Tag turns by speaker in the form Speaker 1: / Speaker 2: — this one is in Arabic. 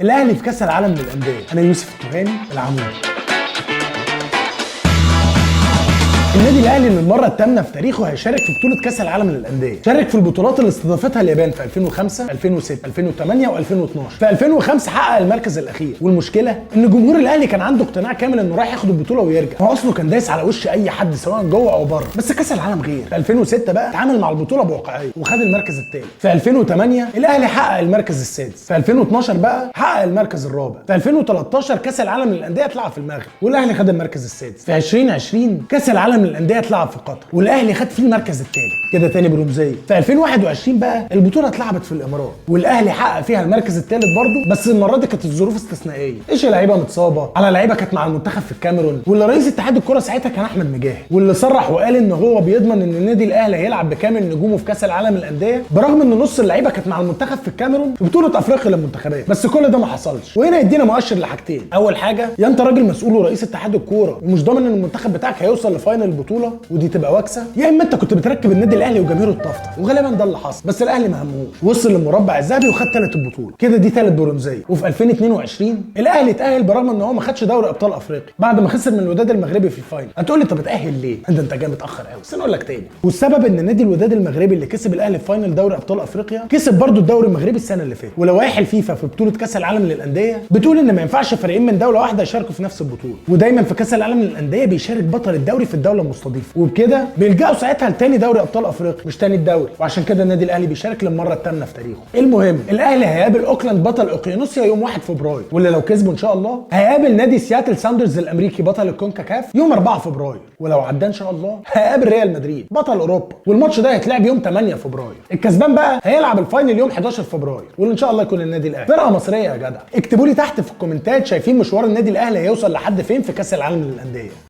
Speaker 1: الاهلي في كاس العالم للانديه. انا يوسف التهامي العمود. النادي الاهلي للمره الثامنه في تاريخه هيشارك في بطوله كاس العالم للانديه. شارك في البطولات اللي استضافتها اليابان في 2005 2006 2008 و2012. في 2005 حقق المركز الاخير، والمشكله ان جمهور الاهلي كان عنده اقتناع كامل انه رايح ياخد البطوله ويرجع. هو اصله كان دايس على وش اي حد سواء جوه او بره. بس كاس العالم غير. في 2006 بقى اتعامل مع البطوله بواقعيه وخد المركز الثالث. في 2008 الاهلي حقق المركز السادس. في 2012 بقى حقق المركز الرابع. في 2013 كاس العالم للانديه اتلعب في المغرب والاهلي خد المركز السادس. في 2020 كاس العالم للانديه اتلعب في قطر والاهلي خد فيه المركز الثالث كده تاني برمزيه. في 2021 بقى البطوله اتلعبت في الامارات والاهلي حقق فيها المركز الثالث برضه، بس المره دي كانت الظروف استثنائيه. ايش لعيبه متصابه على لعيبه كانت مع المنتخب في الكاميرون، واللي رئيس اتحاد الكره ساعتها كان احمد مجاهد، واللي صرح وقال ان هو بيضمن ان النادي الاهلي هيلعب بكامل نجومه في كاس العالم للانديه، برغم ان نص اللعيبه كانت مع المنتخب في الكاميرون في بطوله افريقيا للمنتخبات. بس كل ده ما حصلش، وهنا يدينا مؤشر لحاجتين. اول حاجه، يا انت راجل مسؤول ورئيس اتحاد الكوره ومش ضامن ان المنتخب بتاعك هيوصل لفاينل البطوله ودي تبقى واكسه، يا اما انت كنت بتركب النادي الاهلي وجماهيره الطفطف، وغالبا ده اللي حصل. بس الاهلي ما همهوش، وصل للمربع الذهبي وخد ثالث البطوله كده، دي ثالث برونزيه. وفي 2022 الاهلي اتاهل برغم ان هو ما خدش دوري ابطال افريقيا بعد ما خسر من الوداد المغربي في الفاينل. هتقول لي طب اتاهل ليه؟ انت جاي متاخر قوي. بس انا اقول لك تاني، والسبب ان نادي الوداد المغربي اللي كسب الاهلي في فاينل دوري ابطال افريقيا كسب برضه الدوري المغربي السنه اللي فاتت. ولوائح الفيفا في بطوله كاس العالم للانديه بتقول ان ما ينفعش فريقين من دوله واحده يشاركوا في نفس البطوله، ودايما في كاس العالم للانديه بيشارك بطل الدوري في الدوله المستضيفه، وبكده بيلجأوا ساعتها لتاني دوري ابطال افريقيا مش تاني الدوري، وعشان كده النادي الاهلي بيشارك للمره الثامنه في تاريخه. المهم، الاهلي هيقابل اوكلاند بطل اوقيانوسيا يوم 1 فبراير، واللي لو كسبوا ان شاء الله هيقابل نادي سياتل ساوندرز الامريكي بطل الكونكاكاف يوم 4 فبراير، ولو عدى ان شاء الله هيقابل ريال مدريد بطل اوروبا، والماتش ده هيتلعب يوم 8 فبراير. الكسبان بقى هيلعب الفاينل يوم 11 فبراير، واللي ان شاء الله يكون النادي الاهلي. فرقه مصريه يا جدع. اكتبوا لي تحت في الكومنتات شايفين مشوار النادي الاهلي هيوصل لحد فين في كاس العالم للانديه.